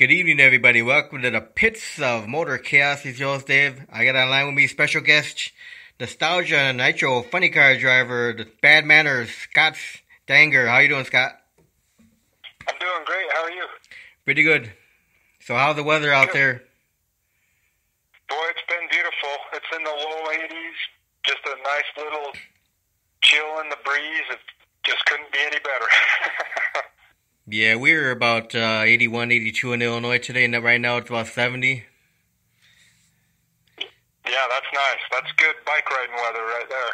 Good evening, everybody. Welcome to the Pits of Motor Chaos. It's yours, Dave. I got online with me special guest, Nostalgia and Nitro Funny Car driver, the Bad Manners, Scott Stanger. How you doing, Scott? I'm doing great. How are you? Pretty good. So how's the weather out there? Boy, it's been beautiful. It's in the low 80s. Just a nice little chill in the breeze. It just couldn't be any better. Yeah, we were about 81, 82 in Illinois today, and right now it's about 70. Yeah, that's nice. That's good bike riding weather right there.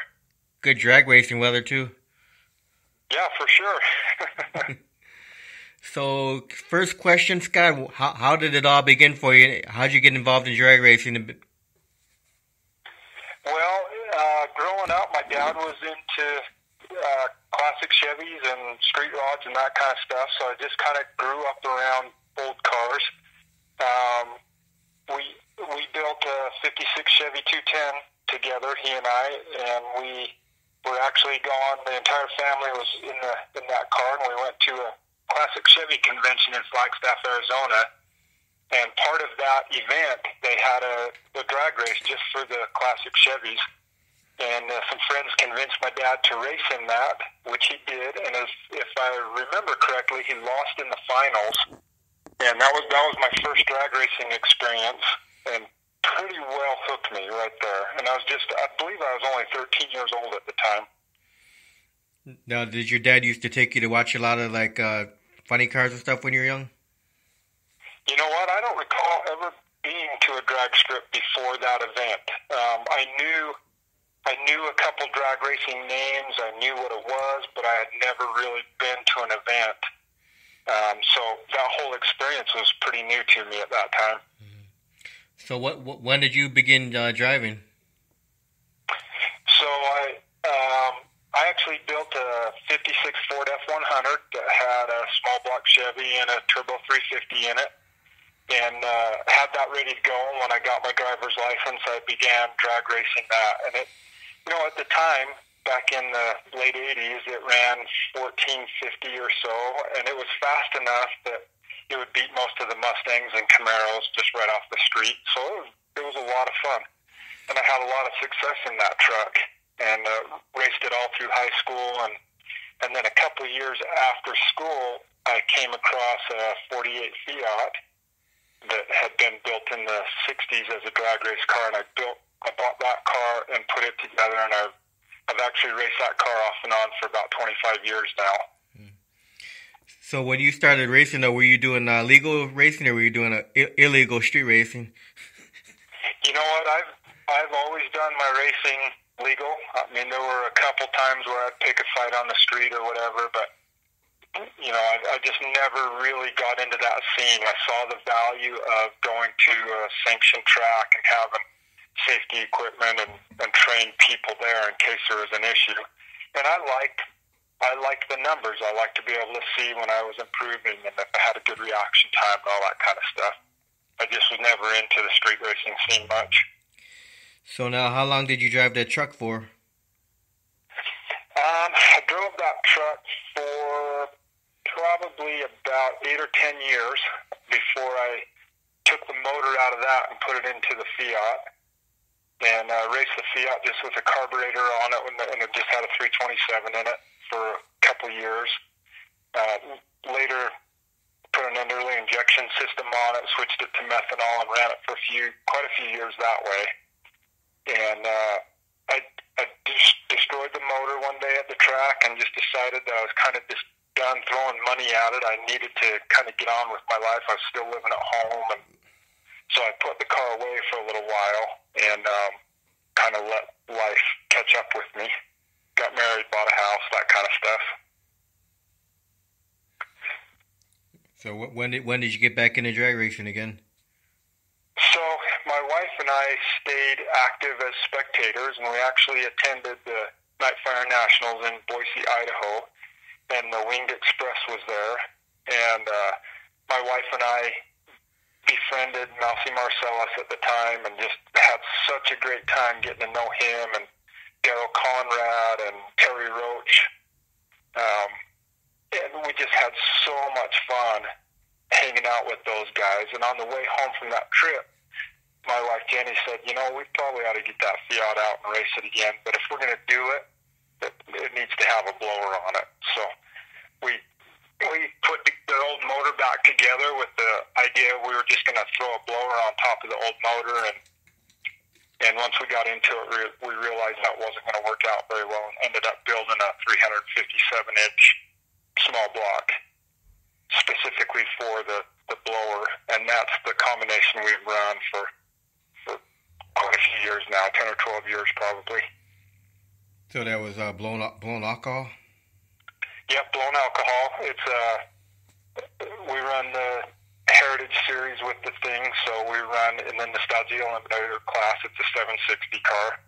Good drag racing weather, too. Yeah, for sure. So, first question, Scott, how did it all begin for you? How did you get involved in drag racing? Well, growing up, my dad was into classic Chevys and street rods and that kind of stuff, so I just kind of grew up around old cars. We built a 56 Chevy 210 together, he and I, and we were actually gone. The entire family was in that car, and we went to a classic Chevy convention in Flagstaff, Arizona. And part of that event, they had a drag race just for the classic Chevys. And some friends convinced my dad to race in that, which he did. And if I remember correctly, he lost in the finals. And that was my first drag racing experience, and pretty well hooked me right there. And I believe I was only 13 years old at the time. Now, did your dad used to take you to watch a lot of funny cars and stuff when you were young? You know what? I don't recall ever being to a drag strip before that event. I knew a couple drag racing names. I knew what it was, but I had never really been to an event. So that whole experience was pretty new to me at that time. So when did you begin driving? So I actually built a 56 Ford F100 that had a small block Chevy and a turbo 350 in it, and had that ready to go. And when I got my driver's license, I began drag racing that. And it, at the time, back in the late 80s, it ran 1450 or so, and it was fast enough that it would beat most of the Mustangs and Camaros just right off the street. So it was a lot of fun. And I had a lot of success in that truck, and raced it all through high school. And then a couple of years after school, I came across a 48 Fiat that had been built in the 60s as a drag race car, and I bought that car and put it together, and I've actually raced that car off and on for about 25 years now. So when you started racing, though, were you doing legal racing, or were you doing illegal street racing? You know what? I've always done my racing legal. I mean, there were a couple times where I'd pick a fight on the street or whatever, but I just never really got into that scene. I saw the value of going to a sanctioned track and having safety equipment and trained people there in case there was an issue. And I liked the numbers. I liked to be able to see when I was improving and if I had a good reaction time and all that kind of stuff. I just was never into the street racing scene much. So now, how long did you drive that truck for? I drove that truck for probably about 8 or 10 years before I took the motor out of that and put it into the Fiat. And raced the Fiat just with a carburetor on it, and it just had a 327 in it for a couple years. Later, put an underly injection system on it, switched it to methanol, and ran it for quite a few years that way. And I just destroyed the motor one day at the track and just decided that I was kind of just done throwing money at it. I needed to kind of get on with my life. I was still living at home, and so I put the car away for a little while and kind of let life catch up with me. Got married, bought a house, that kind of stuff. So when did you get back into drag racing again? So my wife and I stayed active as spectators, and we actually attended the Nightfire Nationals in Boise, Idaho, and the Winged Express was there. And my wife and I befriended Mousy Marcellus at the time and just had such a great time getting to know him, and Daryl Conrad and Terry Roach. And we just had so much fun. hanging out with those guys. And on the way home from that trip, my wife Jenny said, we probably ought to get that Fiat out and race it again. But if we're going to do it, it needs to have a blower on it. So we put the old motor back together with the idea we were just going to throw a blower on top of the old motor. And once we got into it, we realized that wasn't going to work out very well and ended up building a 357-inch small block specifically for the blower. And that's the combination we've run for quite a few years now, 10 or 12 years probably. So that was blown alcohol? Yep, blown alcohol. It's we run the Heritage Series with the thing, so we run in the Nostalgia Eliminator class. It's a 760 car.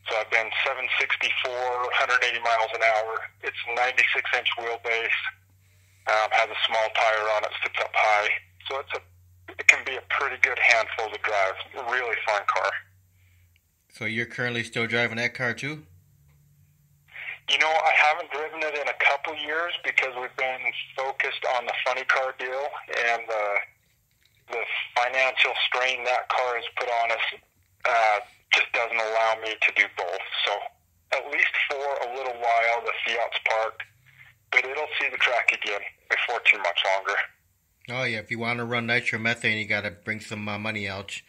So I've been 764, 180 miles an hour. It's 96-inch wheelbase. Has a small tire on it, sits up high. So it can be a pretty good handful to drive. A really fun car. So you're currently still driving that car too? I haven't driven it in a couple years because we've been focused on the funny car deal, and the financial strain that car has put on us just doesn't allow me to do both. So at least for a little while, the Fiat's parked, but it'll see the track again before too much longer. Oh yeah, if you want to run nitromethane, you got to bring some money out.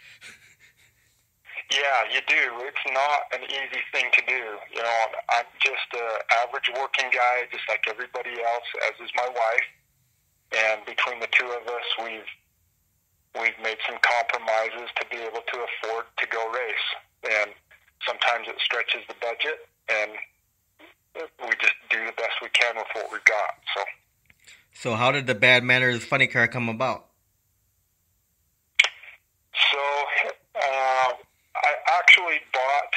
Yeah, you do. It's not an easy thing to do. I'm just an average working guy, just like everybody else, as is my wife. And between the two of us, we've made some compromises to be able to afford to go race. And sometimes it stretches the budget, and we just do the best we can with what we've got. So how did the Bad Manners funny car come about? So I actually bought,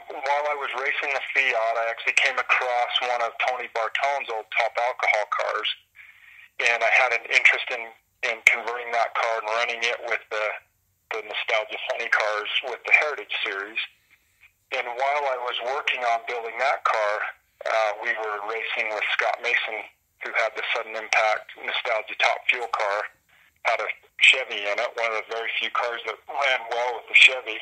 while I was racing the Fiat, I actually came across one of Tony Bartone's old top alcohol cars, and I had an interest in converting that car and running it with the Nostalgia Funny cars with the Heritage Series. And while I was working on building that car, we were racing with Scott Mason, who had the Sudden Impact Nostalgia Top Fuel car, had a Chevy in it, one of the very few cars that ran well with the Chevy.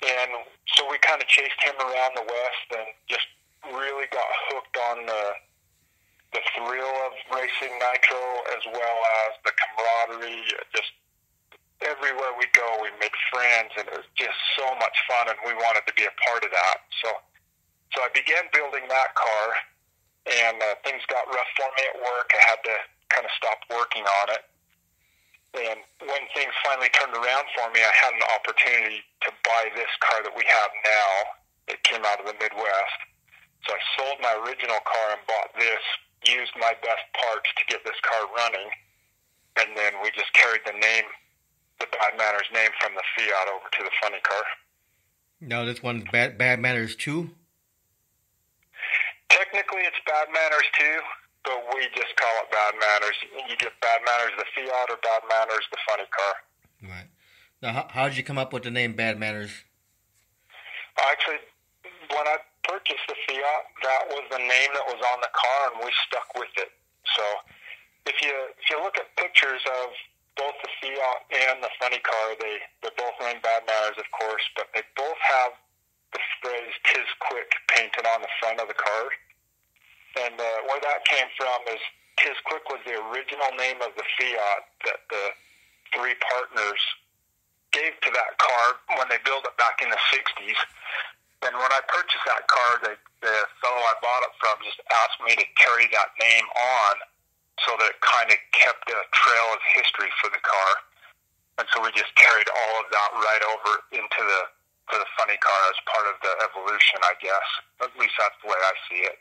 And so we kind of chased him around the West and just really got hooked on the thrill of racing nitro, as well as the camaraderie. Just everywhere we go, we made friends, and it was just so much fun, and we wanted to be a part of that. So I began building that car, and things got rough for me at work. I had to kind of stop working on it. And when things finally turned around for me, I had an opportunity to buy this car that we have now. It came out of the Midwest. So I sold my original car and bought this, used my best parts to get this car running, and then we just carried the name, the Bad Manners name, from the Fiat over to the funny car. No, this one's Bad Manners 2? Technically, it's Bad Manners 2. But we just call it Bad Manners. You get Bad Manners the Fiat or Bad Manners the funny car. Right. Now, how did you come up with the name Bad Manners? Actually, when I purchased the Fiat, that was the name that was on the car, and we stuck with it. So if you look at pictures of both the Fiat and the funny car, they're both named Bad Manners, of course, but they both have the phrase "'Tis quick" painted on the front of the car. And where that came from is "'Tis Quick" was the original name of the Fiat that the three partners gave to that car when they built it back in the 60s. And when I purchased that car, the fellow I bought it from just asked me to carry that name on so that it kind of kept a trail of history for the car. And so we just carried all of that right over into the funny car as part of the evolution, I guess. At least that's the way I see it.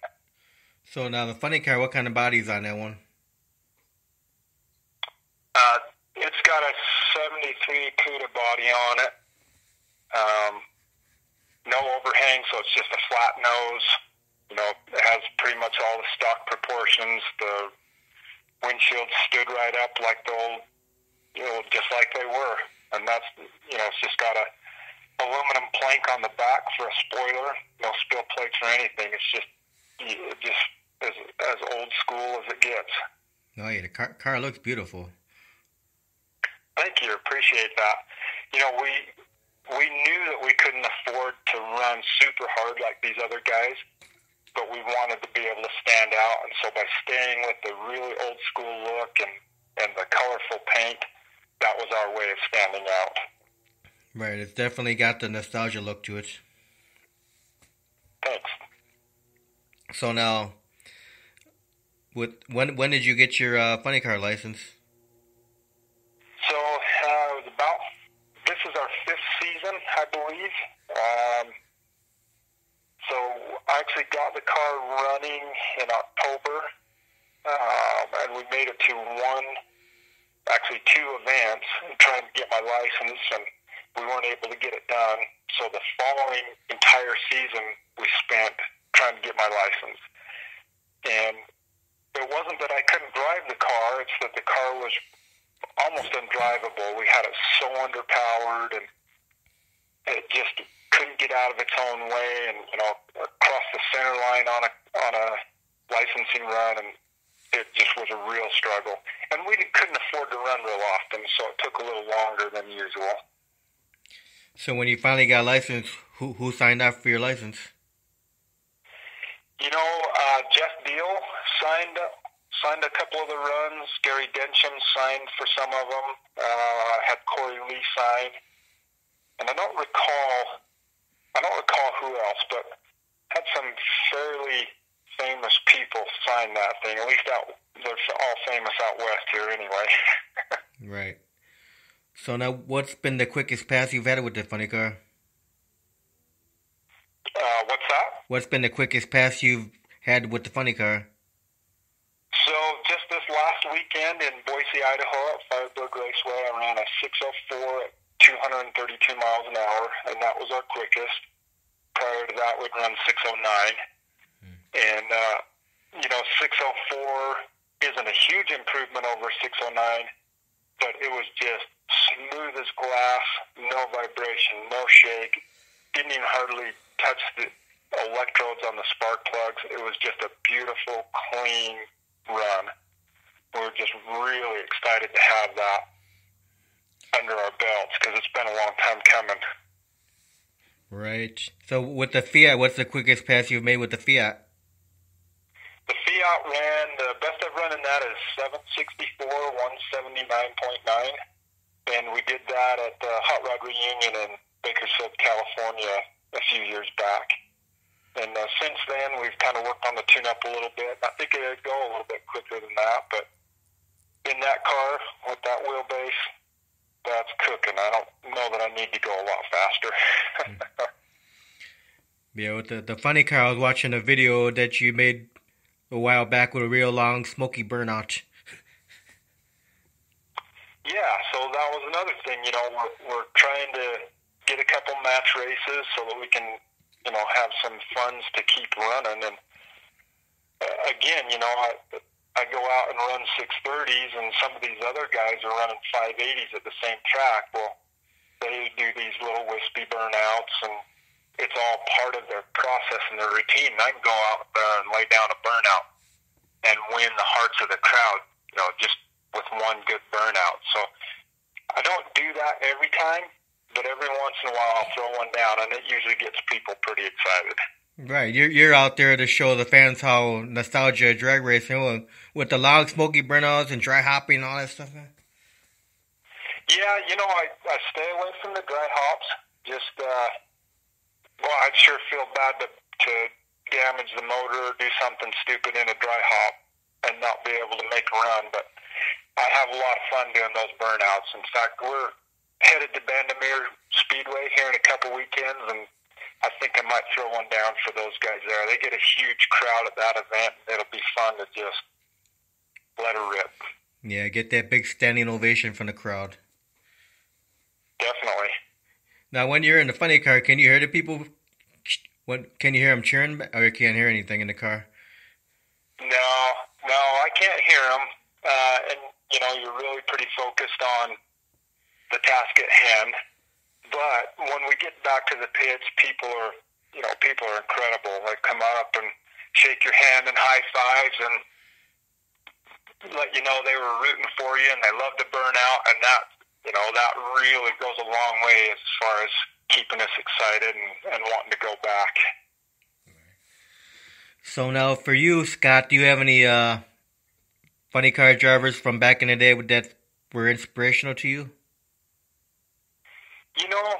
So now the funny car, what kind of body is on that one? It's got a 73 CUDA body on it. No overhang, so it's just a flat nose. It has pretty much all the stock proportions. The windshield stood right up like the old, just like they were. And that's, it's just got a aluminum plank on the back for a spoiler. No spill plates or anything. It's just as old school as it gets. Oh yeah, the car looks beautiful. Thank you. Appreciate that. You know, we knew that we couldn't afford to run super hard like these other guys, but we wanted to be able to stand out. And so by staying with the really old school look and the colorful paint, that was our way of standing out. Right, it's definitely got the nostalgia look to it. Thanks. So now, when did you get your funny car license? So it was this is our 5th season, I believe. So I actually got the car running in October, and we made it to two events trying to get my license, and we weren't able to get it done. So the following entire season we spent trying to get my license. And it wasn't that I couldn't drive the car, it's that the car was almost undrivable. We had it so underpowered, and it just couldn't get out of its own way, and across the center line on a licensing run, and it just was a real struggle. And we couldn't afford to run real often, so it took a little longer than usual. So when you finally got licensed, who signed up for your license? Jeff Deal signed a couple of the runs. Gary Densham signed for some of them. I had Corey Lee sign, and I don't recall who else, but had some fairly famous people sign that thing. At least they're all famous out west here, anyway. Right. So now, what's been the quickest pass you've had with the funny car? What's that? What's been the quickest pass you've had with the funny car? So just this last weekend in Boise, Idaho, at Firebird Raceway, I ran a 6:04 at 232 miles an hour, and that was our quickest. Prior to that, we'd run 6:09. And, 6:04 isn't a huge improvement over 6:09, but it was just smooth as glass, no vibration, no shake. Didn't even hardly touch the electrodes on the spark plugs. It was just a beautiful, clean run. We were just really excited to have that under our belts because it's been a long time coming. Right. So with the Fiat, what's the quickest pass you've made with the Fiat? The Fiat the best I've run in that is 764, 179.9. And we did that at the Hot Rod Reunion in Bakersfield, California a few years back. And since then, we've kind of worked on the tune-up a little bit. I think it'd go a little bit quicker than that, but in that car, with that wheelbase, that's cooking. I don't know that I need to go a lot faster. Yeah, with the funny car, I was watching a video that you made a while back with a real long smoky burnout. Yeah, so that was another thing. We're trying to get a couple match races so that we can, have some funds to keep running. And again, I go out and run 630s, and some of these other guys are running 580s at the same track. Well, they do these little wispy burnouts, and it's all part of their process and their routine. And I can go out there and lay down a burnout and win the hearts of the crowd, just with one good burnout. So I don't do that every time, but every once in a while I'll throw one down, and it usually gets people pretty excited. Right, you're out there to show the fans how nostalgia drag racing with the long smoky burnouts and dry hopping and all that stuff. Yeah, I stay away from the dry hops. Just I'd sure feel bad to damage the motor or do something stupid in a dry hop and not be able to make a run. But I have a lot of fun doing those burnouts. In fact, we're headed to Bandimere Speedway here in a couple weekends, and I think I might throw one down for those guys there. They get a huge crowd at that event, and it'll be fun to just let her rip. Yeah, get that big standing ovation from the crowd. Definitely. Now, when you're in the funny car, can you hear the people? Can you hear them cheering, or you can't hear anything in the car? No, I can't hear them. And you're really pretty focused on the task at hand. But when we get back to the pits, people are incredible. They come up and shake your hand and high fives, and let you know they were rooting for you and they love to burn out, and that, that really goes a long way as far as keeping us excited and wanting to go back. So now for you, Scott, do you have any funny car drivers from back in the day that were inspirational to you?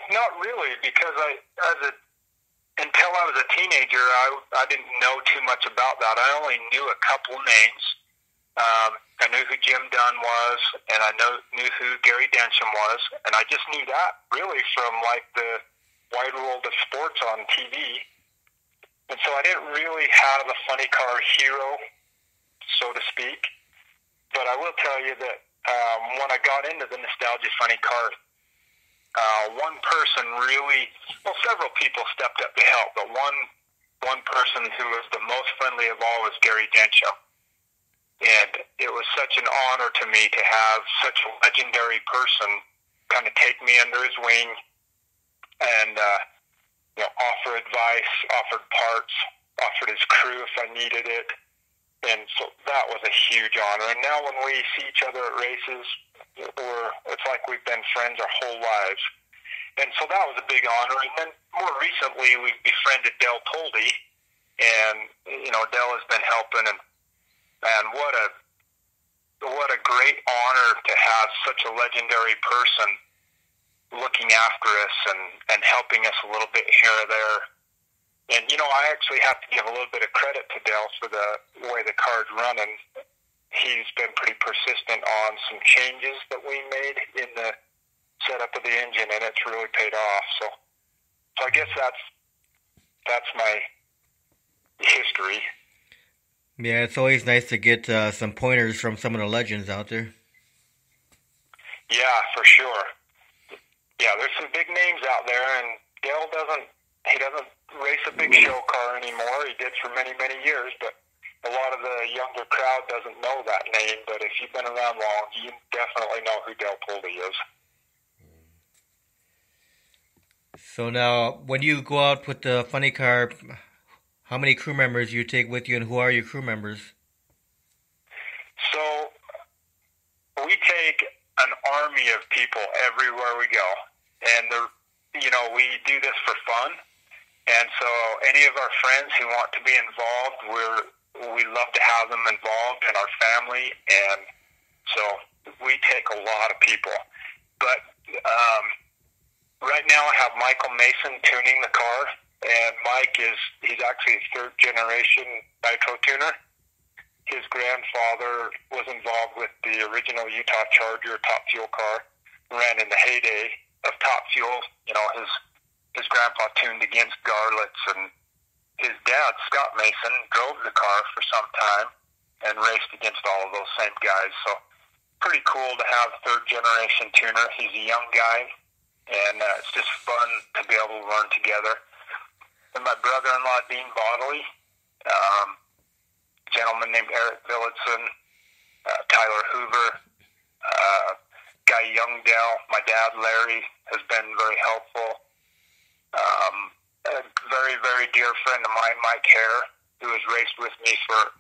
Not really, because until I was a teenager, I didn't know too much about that. I only knew a couple names. I knew who Jim Dunn was, and I knew who Gary Densham was, and I just knew that really from like the wide world of sports on TV. And so I didn't really have a funny car hero, so to speak. But I will tell you that when I got into the nostalgia funny car, one person really, several people stepped up to help, but one person who was the most friendly of all was Gary Densham. And it was such an honor to me to have such a legendary person kind of take me under his wing and offer advice, offered parts, offered his crew if I needed it. And so that was a huge honor. And now when we see each other at races, it's like we've been friends our whole lives. And so that was a big honor. And then more recently, we befriended Del Toldy, and Del has been helping, and what a great honor to have such a legendary person looking after us and helping us a little bit here or there. And, I actually have to give a little bit of credit to Del for the way the car's running. He's been pretty persistent on some changes that we made in the setup of the engine, and it's really paid off. So I guess that's my history. Yeah, it's always nice to get some pointers from some of the legends out there. Yeah, for sure. Yeah, there's some big names out there, and Dale doesn't race a big show car anymore. He did for many, many years, but a lot of the younger crowd doesn't know that name. But if you've been around long, you definitely know who Del Toldy is. So now, when you go out with the funny car, how many crew members do you take with you, and who are your crew members? So we take an army of people everywhere we go, and we do this for fun. And so any of our friends who want to be involved, we love to have them involved in our family, and so we take a lot of people. But right now I have Michael Mason tuning the car, and he's actually a third-generation nitro tuner. His grandfather was involved with the original Utah Charger Top Fuel car, ran in the heyday of Top Fuel. His grandpa tuned against Garlits, and his dad, Scott Mason, drove the car for some time and raced against all of those same guys. So pretty cool to have a third-generation tuner. He's a young guy, and it's just fun to be able to learn together. And my brother-in-law, Dean Bodley, a gentleman named Eric Villitson, Tyler Hoover, Guy Youngdell, my dad, Larry, has been very helpful. A very, very dear friend of mine, Mike Hare, who has raced with me for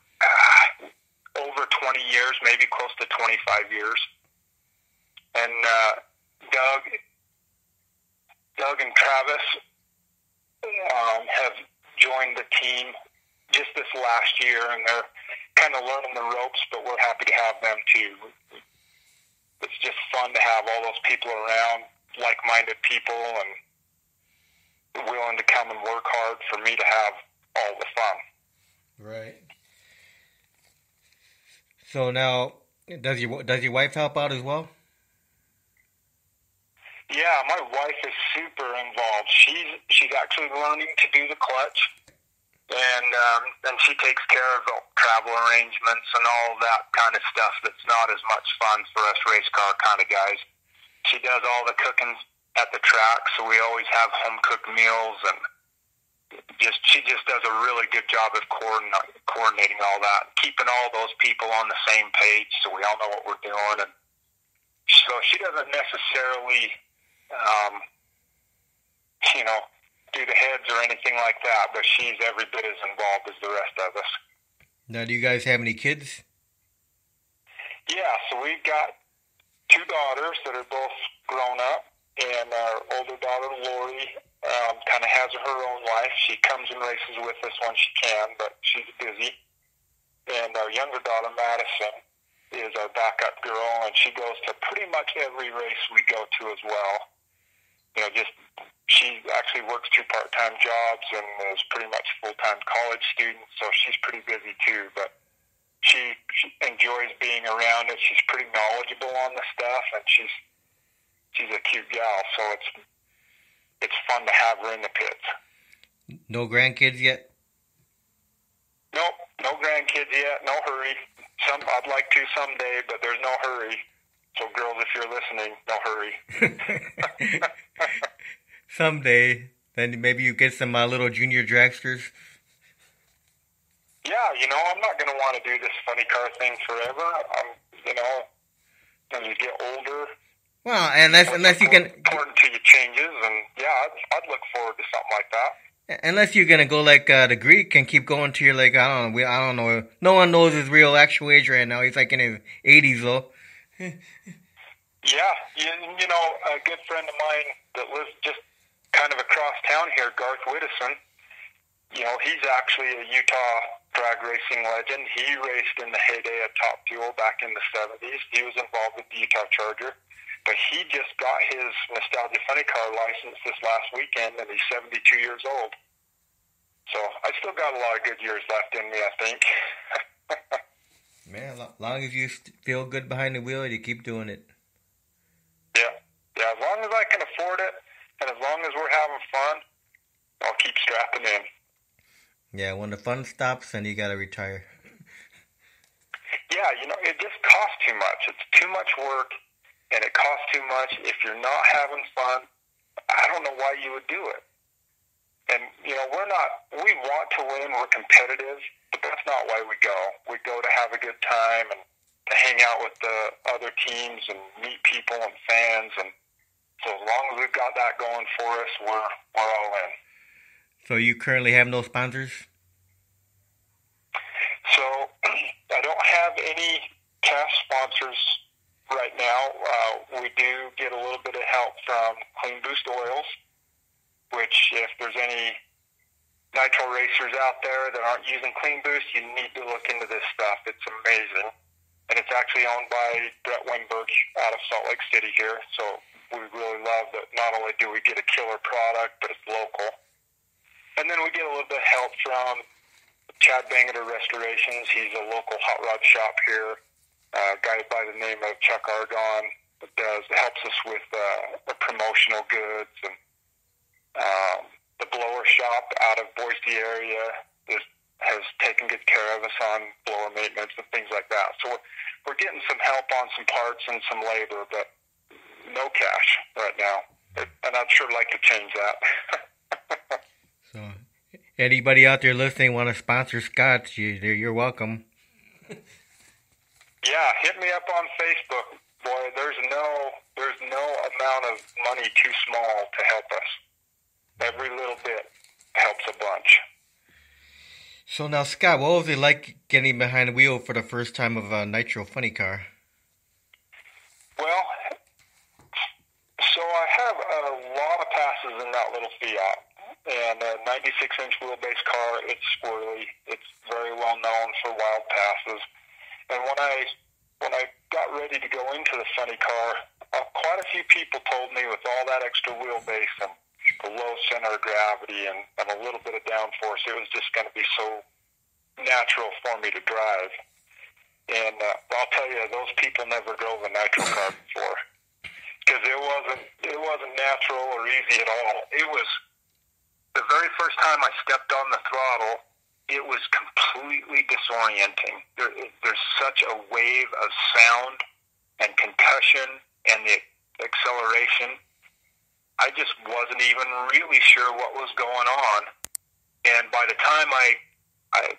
over 20 years, maybe close to 25 years. And Doug and Travis have joined the team just this last year, and they're kind of learning the ropes, but we're happy to have them too. It's just fun to have all those people around, like-minded people, and willing to come and work hard for me to have all the fun. Right. So now, does your wife help out as well? Yeah, my wife is super involved. She's actually learning to do the clutch, and she takes care of the travel arrangements and all that kind of stuff that's not as much fun for us race car kind of guys. She does all the cooking at the track, so we always have home cooked meals, and she just does a really good job of coordinating all that, keeping all those people on the same page so we all know what we're doing. And so she doesn't necessarily do the heads or anything like that, but she's every bit as involved as the rest of us. Now, do you guys have any kids? Yeah, so we've got two daughters that are both grown up, and our older daughter, Lori, kind of has her own life. She comes and races with us when she can, but she's busy. And our younger daughter, Madison, is our backup girl, and she goes to pretty much every race we go to as well. She actually works two part-time jobs and is pretty much full-time college student, so she's pretty busy too. But she enjoys being around it. She's pretty knowledgeable on the stuff, and she's a cute gal. So it's fun to have her in the pits. No grandkids yet? Nope, no grandkids yet. No hurry. I'd like to someday, but there's no hurry. So, girls, if you're listening, no hurry. Someday, then maybe you get some little junior dragsters. Yeah, I'm not going to want to do this funny car thing forever. As you get older. Well, unless you can. Important to your changes, and yeah, I'd look forward to something like that. Unless you're gonna go like the Greek and keep going to your I don't know. No one knows his real actual age right now. He's like in his 80s though. Yeah, a good friend of mine that lives just kind of across town here, Garth Widdison. He's actually a Utah drag racing legend. He raced in the heyday of Top Fuel back in the 70s. He was involved with the Utah Charger. But he just got his Nostalgia Funny Car license this last weekend, and he's 72 years old. So I still got a lot of good years left in me, I think. Man, as long as you feel good behind the wheel, you keep doing it. Yeah, as long as I can afford it, and as long as we're having fun, I'll keep strapping in. Yeah, when the fun stops, then you gotta retire. Yeah, it just costs too much. It's too much work. And it costs too much. If you're not having fun, I don't know why you would do it. And, we want to win, we're competitive, but that's not why we go. We go to have a good time and to hang out with the other teams and meet people and fans. And so as long as we've got that going for us, we're all in. So you currently have no sponsors? So I don't have any cash sponsors right now. We do get a little bit of help from Clean Boost Oils, which if there's any nitro racers out there that aren't using Clean Boost, you need to look into this stuff. It's amazing. And it's actually owned by Brett Weinberg out of Salt Lake City here. So we really love that not only do we get a killer product, but it's local. And then we get a little bit of help from Chad Bangeter Restorations. He's a local hot rod shop here. A guy by the name of Chuck Argon helps us with the promotional goods, and the blower shop out of Boise area has taken good care of us on blower maintenance and things like that. So we're getting some help on some parts and some labor, but no cash right now. And I'd sure like to change that. So anybody out there listening want to sponsor Scott, you're welcome. Yeah, hit me up on Facebook. Boy, there's no amount of money too small to help us. Every little bit helps a bunch. So now, Scott, what was it like getting behind the wheel for the first time of a Nitro Funny Car? Well, so I have a lot of passes in that little Fiat. And a 96-inch wheelbase car, it's squirrely. It's very well known for wild passes. And when I got ready to go into the funny car, quite a few people told me with all that extra wheelbase and the low center of gravity and a little bit of downforce, it was just going to be so natural for me to drive. And I'll tell you, those people never drove a nitro car before, because it wasn't natural or easy at all. It was the very first time I stepped on the throttle, it was completely disorienting. There's such a wave of sound and concussion and the acceleration. I just wasn't even really sure what was going on. And by the time I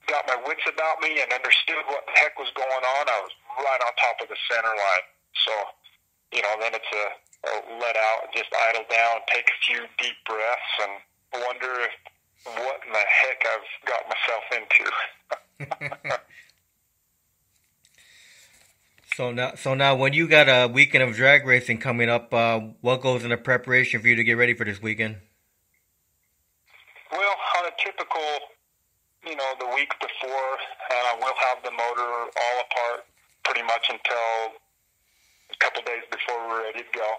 got my wits about me and understood what the heck was going on, I was right on top of the center line. So, then it's a let out and just idle down, take a few deep breaths, and wonder what in the heck I've got myself into. So now, when you got a weekend of drag racing coming up, what goes into preparation for you to get ready for this weekend? Well, on a typical, the week before, we'll have the motor all apart pretty much until a couple days before we're ready to go.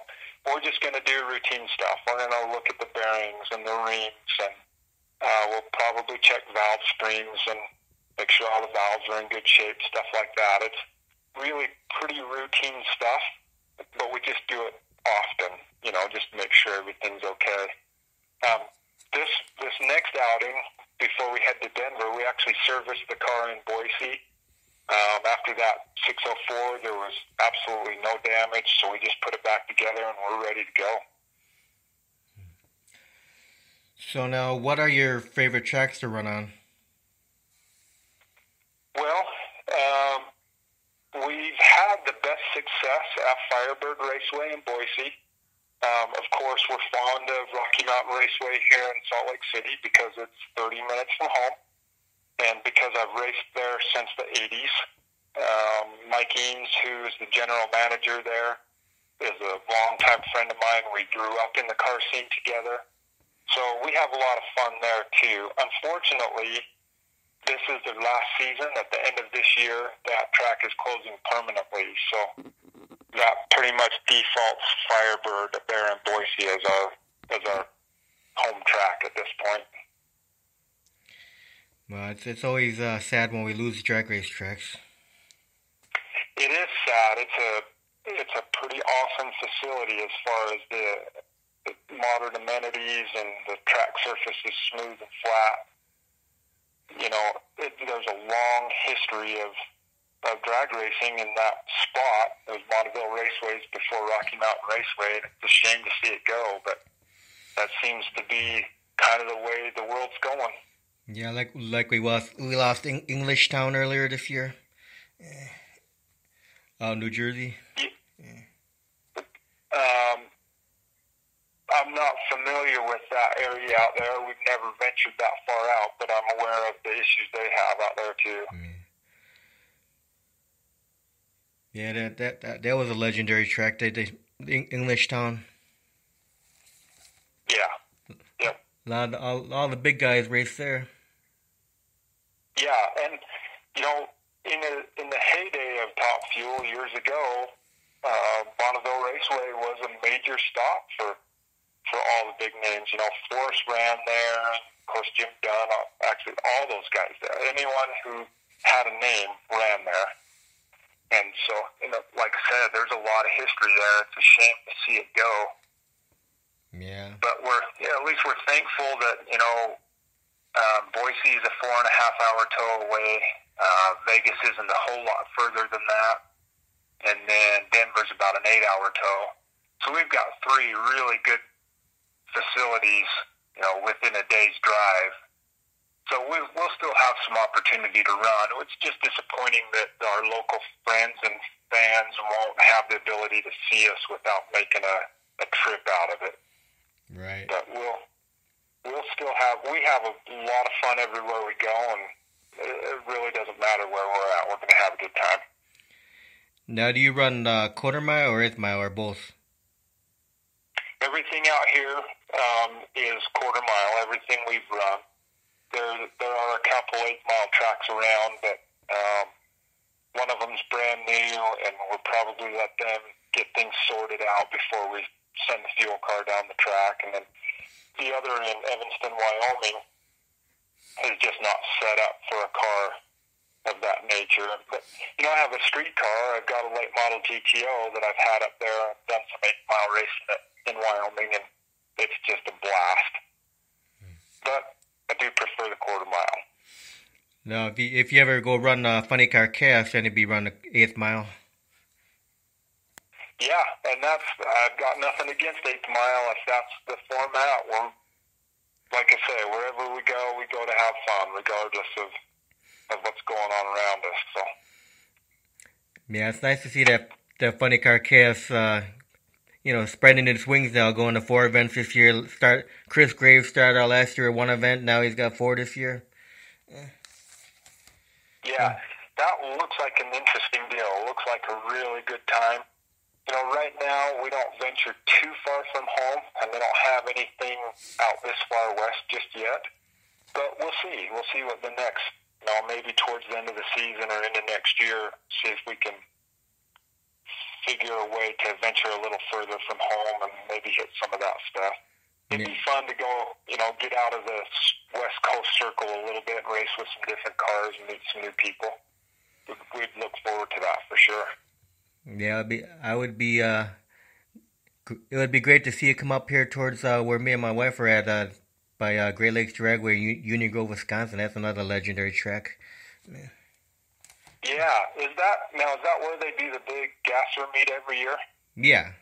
We're just going to do routine stuff. We're going to look at the bearings and the rings, and we'll probably check valve springs and make sure all the valves are in good shape, stuff like that. It's really pretty routine stuff, but we just do it often, just to make sure everything's okay. This next outing, before we head to Denver, we actually serviced the car in Boise. After that 604, there was absolutely no damage, so we just put it back together and we're ready to go. So now, what are your favorite tracks to run on? Well, we've had the best success at Firebird Raceway in Boise. Of course, we're fond of Rocky Mountain Raceway here in Salt Lake City because it's 30 minutes from home, and because I've raced there since the 80s. Mike Eames, who is the general manager there, is a longtime friend of mine. We grew up in the car scene together, so we have a lot of fun there too. Unfortunately, this is the last season. At the end of this year, that track is closing permanently, so that pretty much defaults Firebird there in Boise as our home track at this point. Well, it's always sad when we lose drag race tracks. It is sad. It's a pretty awesome facility as far as the modern amenities, and the track surface is smooth and flat. There's a long history of drag racing in that spot. It was Monteville Raceways before Rocky Mountain Raceway. It's a shame to see it go, but that seems to be kind of the way the world's going. Yeah, like we lost English Town earlier this year. New Jersey. Yeah. I'm not familiar with that area out there. We've never ventured that far out, but I'm aware of the issues they have out there too. Yeah, that was a legendary track. The English Town. Yeah. Yep. All the big guys raced there. Yeah, and in the heyday of Top Fuel years ago, Bonneville Raceway was a major stop for all the big names. Forrest ran there, of course Jim Dunn, actually all those guys there. Anyone who had a name ran there. And so, like I said, there's a lot of history there. It's a shame to see it go. Yeah. But at least we're thankful that, Boise is a 4.5-hour tow away. Vegas isn't a whole lot further than that. And then Denver's about an 8-hour tow. So we've got 3 really good facilities, within a day's drive. So we'll still have some opportunity to run. It's just disappointing that our local friends and fans won't have the ability to see us without making a trip out of it. Right. But we'll still have a lot of fun everywhere we go, and it really doesn't matter where we're at. We're going to have a good time. Now, do you run quarter mile or eighth mile or both? Everything out here is quarter mile. Everything we've run. There are a couple 8-mile tracks around, but one of them's brand new, and we'll probably let them get things sorted out before we send the fuel car down the track. And then the other in Evanston, Wyoming, is just not set up for a car of that nature. But, I have a street car. I've got a late model GTO that I've had up there. I've done some 8-mile racing in Wyoming, and it's just a blast. But I do prefer the quarter mile. Now, if you ever go run Funny Car Chaos, then it'd be run the 8th mile. Yeah, and I've got nothing against 8th mile if that's the format. Like I say, wherever we go to have fun, regardless of what's going on around us. So. Yeah, it's nice to see that the Funny Car Chaos, spreading its wings now, going to 4 events this year. Chris Graves started out last year at 1 event. Now he's got 4 this year. Yeah, that looks like an interesting deal. It looks like a really good time. Right now we don't venture too far from home, and we don't have anything out this far west just yet. But we'll see. We'll see what the next, maybe towards the end of the season or into next year, see if we can figure a way to venture a little further from home and maybe hit some of that stuff. It'd be fun to go, get out of the West Coast circle a little bit and race with some different cars and meet some new people. We'd look forward to that for sure. Yeah, it would be great to see you come up here towards where me and my wife are at, by Great Lakes Dragway, Union Grove, Wisconsin. That's another legendary track. Yeah, is that where they do the big gasser meet every year? Yeah.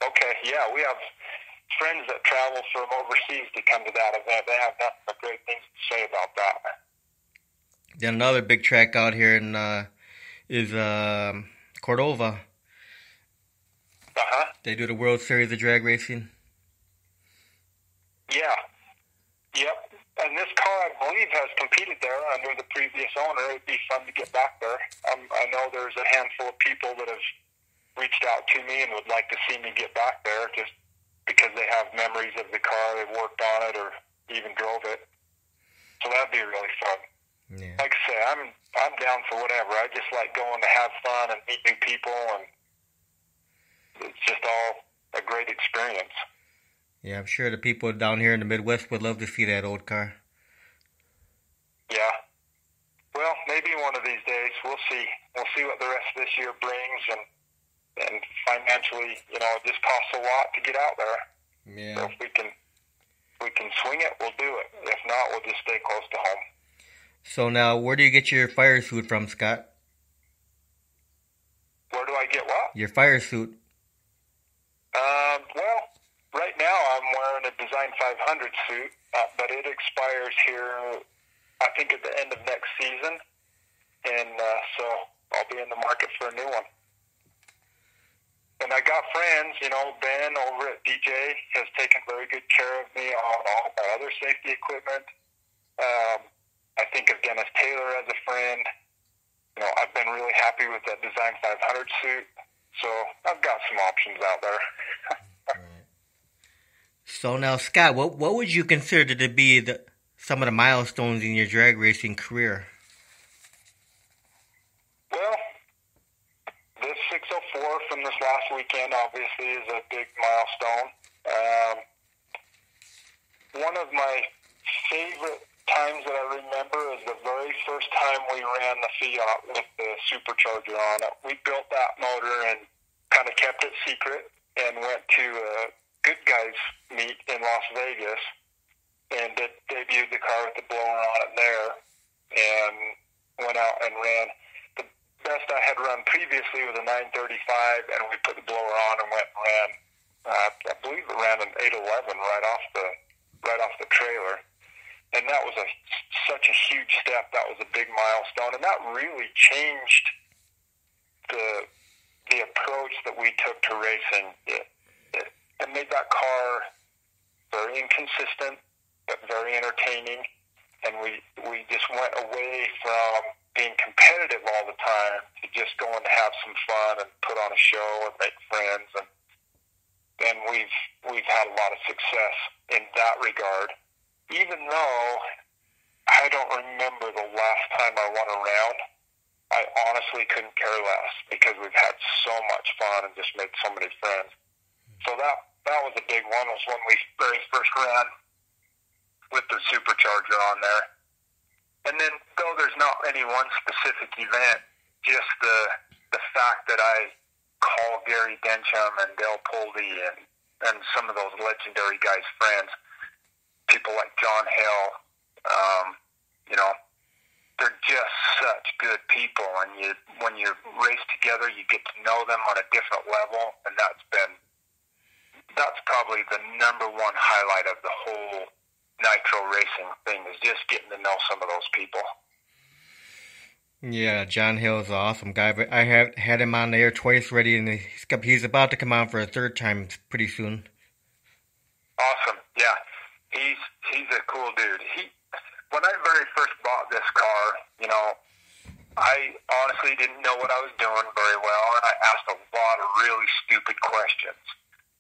Okay, yeah, we have friends that travel from overseas to come to that event. They have nothing but great things to say about that. Then another big track out here is Cordova. Uh-huh. They do the World Series of Drag Racing. Yeah. Yep. And this car, I believe, has competed there under the previous owner. It'd be fun to get back there. I know there's a handful of people that have reached out to me and would like to see me get back there just because they have memories of the car, they've worked on it, or even drove it. So that'd be really fun. Yeah. Like I say, I'm down for whatever. I just like going to have fun and meet new people, and it's just all a great experience. Yeah, I'm sure the people down here in the Midwest would love to see that old car. Yeah. Well, maybe one of these days. We'll see. We'll see what the rest of this year brings, and financially, it just costs a lot to get out there. Yeah. So if we can swing it, we'll do it. If not, we'll just stay close to home. So now, where do you get your fire suit from, Scott? Where do I get what? Your fire suit. Well, right now I'm wearing a Design 500 suit, but it expires here, I think, at the end of next season, and so I'll be in the market for a new one. And I got friends, Ben over at DJ has taken very good care of me on all my other safety equipment. I think of Dennis Taylor as a friend. I've been really happy with that Design 500 suit, so I've got some options out there. So now, Scott, what would you consider to be some of the milestones in your drag racing career? Well, this 604 from this last weekend obviously is a big milestone. One of my favorite times that I remember is the very first time we ran the Fiat with the supercharger on it. We built that motor and kind of kept it secret and went to a Good Guys meet in Las Vegas and debuted the car with the blower on it there and went out and ran. The best I had run previously was a 935, and we put the blower on and went and ran. I believe it ran an 811 right off the trailer. And that was such a huge step. That was a big milestone, and that really changed the approach that we took to racing. It made that car very inconsistent, but very entertaining, and we just went away from being competitive all the time to just going to have some fun and put on a show and make friends, and we've had a lot of success in that regard. Even though I don't remember the last time I won a round, I honestly couldn't care less because we've had so much fun and just made so many friends. So that was a big one, was when we very first ran with the supercharger on there. And then, though there's not any one specific event, just the fact that I call Gary Dencham and Dale Poldy and some of those legendary guys friends, people like John Hill, they're just such good people, and when you race together, you get to know them on a different level, and that's probably the number one highlight of the whole nitro racing thing, is just getting to know some of those people. Yeah, John Hill is an awesome guy, but I have had him on the air twice already, and he's about to come on for a third time pretty soon. Awesome, yeah. He's a cool dude. When I very first bought this car, I honestly didn't know what I was doing very well, and I asked a lot of really stupid questions.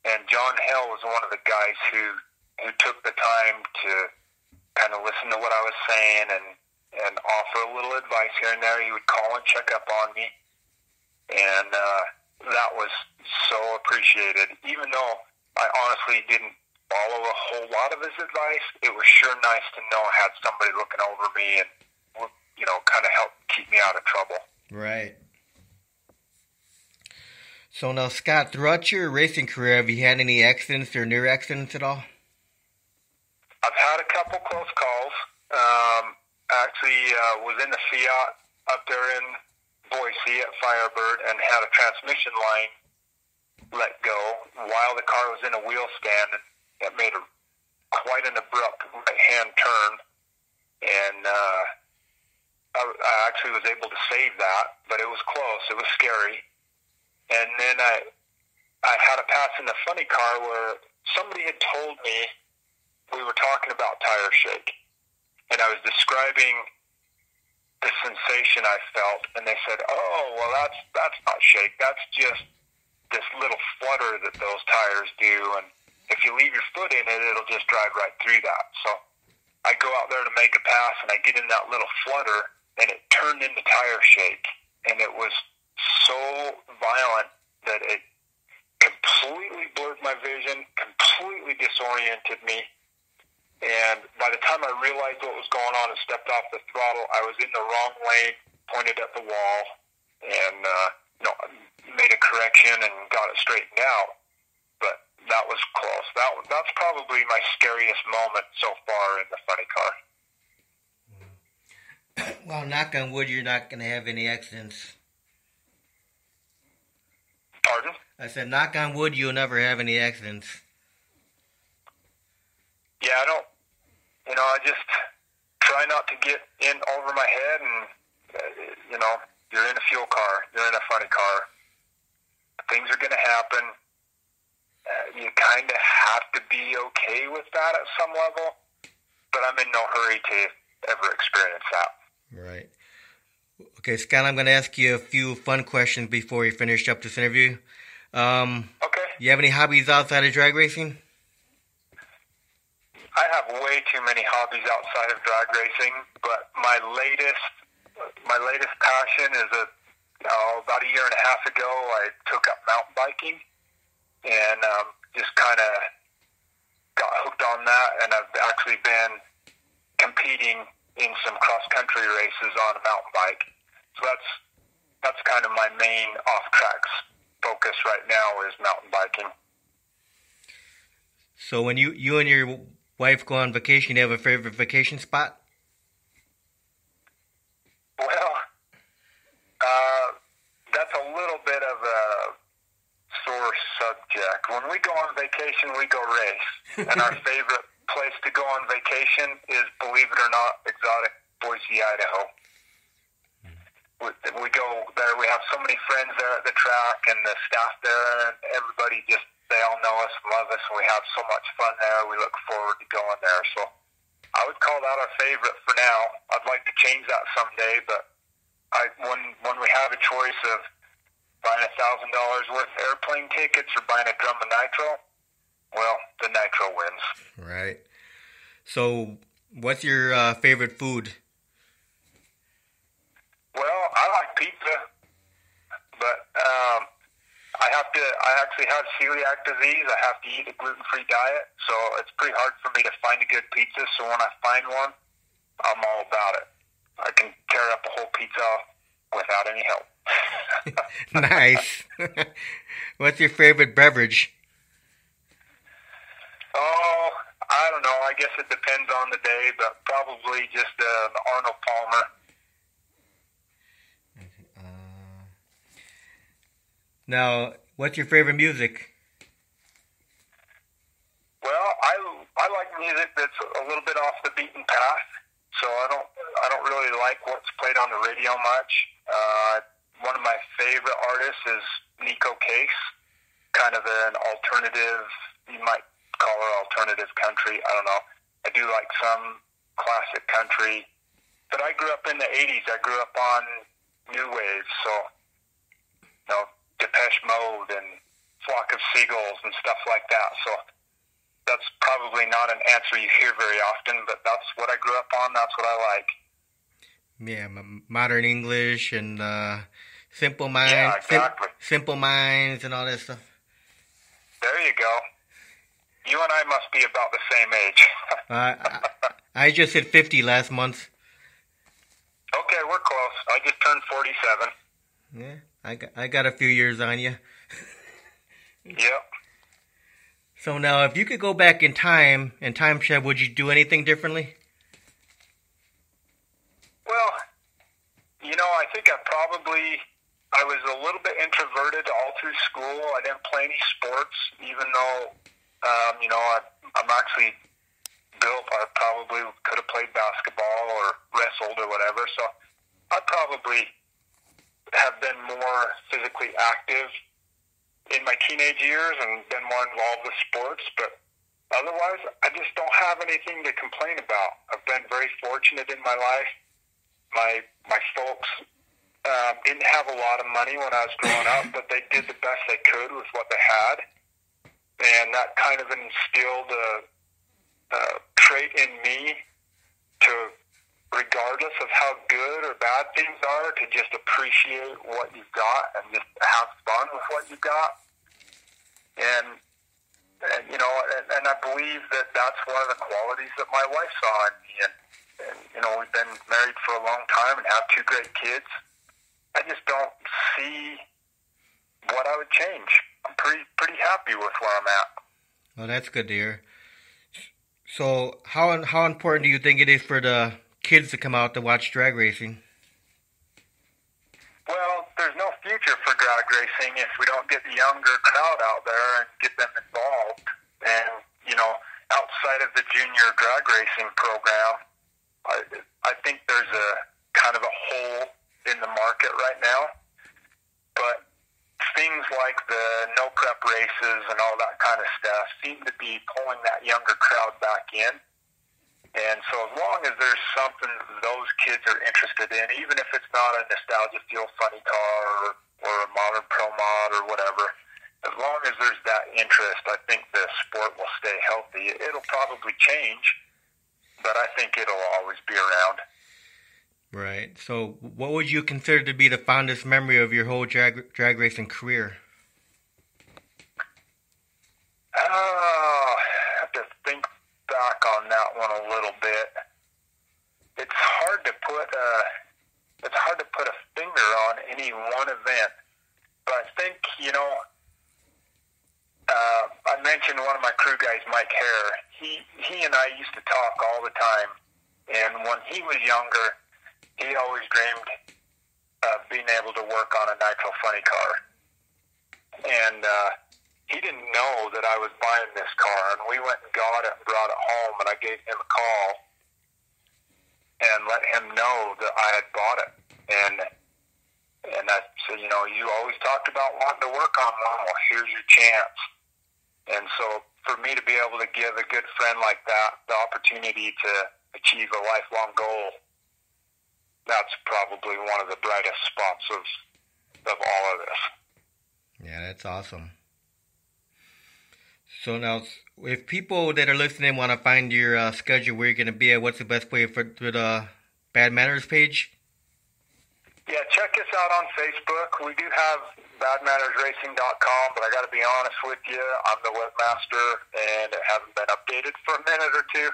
And John Hale was one of the guys who took the time to kind of listen to what I was saying and offer a little advice here and there. He would call and check up on me, and that was so appreciated. Even though I honestly didn't follow a whole lot of his advice, it was sure nice to know I had somebody looking over me and, you know, kind of help keep me out of trouble. Right. So now, Scott, throughout your racing career, have you had any accidents or near accidents at all? I've had a couple close calls. Actually, was in the Fiat up there in Boise at Firebird and had a transmission line let go while the car was in a wheel stand, and that made quite an abrupt right-hand turn. And I actually was able to save that, but it was close. It was scary. And then I had a pass in the funny car where somebody had told me we were talking about tire shake, and I was describing the sensation I felt, and they said, "Oh, well, that's not shake. That's just this little flutter that those tires do, and if you leave your foot in it, it'll just drive right through that." So I go out there to make a pass, and I get in that little flutter, and it turned into tire shake, and it was so violent that it completely blurred my vision, completely disoriented me. And by the time I realized what was going on and stepped off the throttle, I was in the wrong lane, pointed at the wall, and made a correction and got it straightened out. But that was close. That's probably my scariest moment so far in the funny car. Well, knock on wood, you're not going to have any accidents. Pardon? I said, knock on wood, you'll never have any accidents. Yeah, I just try not to get in over my head, and, you're in a fuel car, you're in a funny car. Things are going to happen. You kind of have to be okay with that at some level, but I'm in no hurry to ever experience that. Right. Okay, Scott, I'm going to ask you a few fun questions before we finish up this interview. Okay. You have any hobbies outside of drag racing? I have way too many hobbies outside of drag racing, but my latest passion is about a year and a half ago, I took up mountain biking and just kind of got hooked on that, and I've actually been competing in some cross-country races on a mountain bike. So that's kind of my main off-tracks focus right now is mountain biking. So when you and your wife go on vacation, you have a favorite vacation spot? Well, that's a little bit of a sore subject. When we go on vacation, we go race. And our favorite place to go on vacation is, believe it or not, exotic Boise, Idaho. We go there. We have so many friends there at the track, and the staff there, and everybody they all know us and love us, and we have so much fun there. We look forward to going there. So I would call that our favorite for now. I'd like to change that someday, but when we have a choice of buying $1,000 worth of airplane tickets or buying a drum of nitro, well, the nitro wins. Right. So what's your favorite food? Well, I like pizza, but I actually have celiac disease. I have to eat a gluten-free diet, so it's pretty hard for me to find a good pizza. So when I find one, I'm all about it. I can tear up a whole pizza without any help. Nice. What's your favorite beverage? Oh, I don't know. I guess it depends on the day, but probably just the Arnold Palmer. Now, what's your favorite music? Well, I like music that's a little bit off the beaten path, so I don't really like what's played on the radio much. One of my favorite artists is Nico Case, kind of an alternative, you might call her alternative country. I don't know. I do like some classic country, but I grew up in the 80s. I grew up on new waves. So, Depeche Mode and Flock of Seagulls and stuff like that. So that's probably not an answer you hear very often, but that's what I grew up on. That's what I like. Yeah, modern English and Simple Minds. Yeah, exactly. Simple Minds and all that stuff. There you go. You and I must be about the same age. I just hit 50 last month. Okay, we're close. I just turned 47. Yeah, I got a few years on you. Yep. So now, if you could go back in time shed, would you do anything differently? Well, I think I was a little bit introverted all through school. I didn't play any sports, even though, I'm actually built. I probably could have played basketball or wrestled or whatever. So I probably have been more physically active in my teenage years and been more involved with sports. But otherwise, I just don't have anything to complain about. I've been very fortunate in my life. My folks didn't have a lot of money when I was growing up, but they did the best they could with what they had. And that kind of instilled a trait in me to, regardless of how good or bad things are, to just appreciate what you've got and just have fun with what you've got. And I believe that that's one of the qualities that my wife saw in me. And we've been married for a long time and have 2 great kids. I just don't see what I would change. I'm pretty happy with where I'm at. Well, that's good to hear. So, how important do you think it is for the kids to come out to watch drag racing? Well, there's no future for drag racing if we don't get the younger crowd out there and get them involved. And, outside of the junior drag racing program, I think there's a kind of a hole in the market right now. But things like the no prep races and all that kind of stuff seem to be pulling that younger crowd back in. And so as long as there's something those kids are interested in, even if it's not a nostalgia fuel funny car or a modern pro mod or whatever, as long as there's that interest, I think the sport will stay healthy. It'll probably change, but I think it'll always be around. Right. So what would you consider to be the fondest memory of your whole drag racing career? I have to think back on that one a little bit. It's hard to put a finger on any one event, but I think I mentioned one of my crew guys, Mike Hare. He and I used to talk all the time, and when he was younger, he always dreamed of being able to work on a nitro funny car, and he didn't know that I was buying this car, and we went and got it and brought it home, and I gave him a call and let him know that I had bought it. And I said, you always talked about wanting to work on one. Well, here's your chance. And so for me to be able to give a good friend like that the opportunity to achieve a lifelong goal, that's probably one of the brightest spots of all of this. Yeah, that's awesome. So now, if people that are listening want to find your schedule, where you're going to be at, what's the best way for the Bad Manners page? Yeah, check us out on Facebook. We do have badmannersracing.com, but I got to be honest with you, I'm the webmaster, and it hasn't been updated for a minute or two.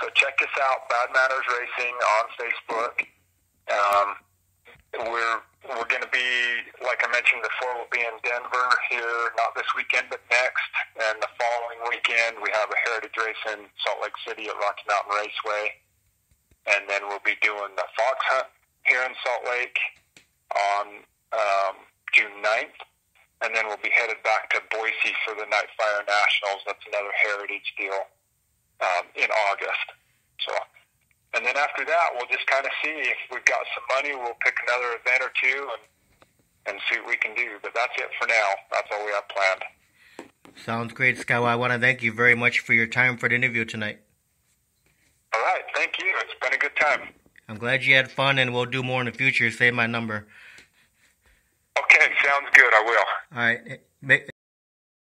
So check us out, Bad Manners Racing on Facebook. We're going to be, like I mentioned before, we'll be in Denver here, not this weekend, but next. And the following weekend, we have a heritage race in Salt Lake City at Rocky Mountain Raceway. And then we'll be doing the Fox Hunt here in Salt Lake on June 9th. And then we'll be headed back to Boise for the Night Fire Nationals. That's another heritage deal in August. And then after that, we'll just kind of see if we've got some money. We'll pick another event or two and see what we can do. But that's it for now. That's all we have planned. Sounds great, Scott. Well, I want to thank you very much for your time for the interview tonight. All right. Thank you. It's been a good time. I'm glad you had fun, and we'll do more in the future. Save my number. Okay, sounds good. I will. All right.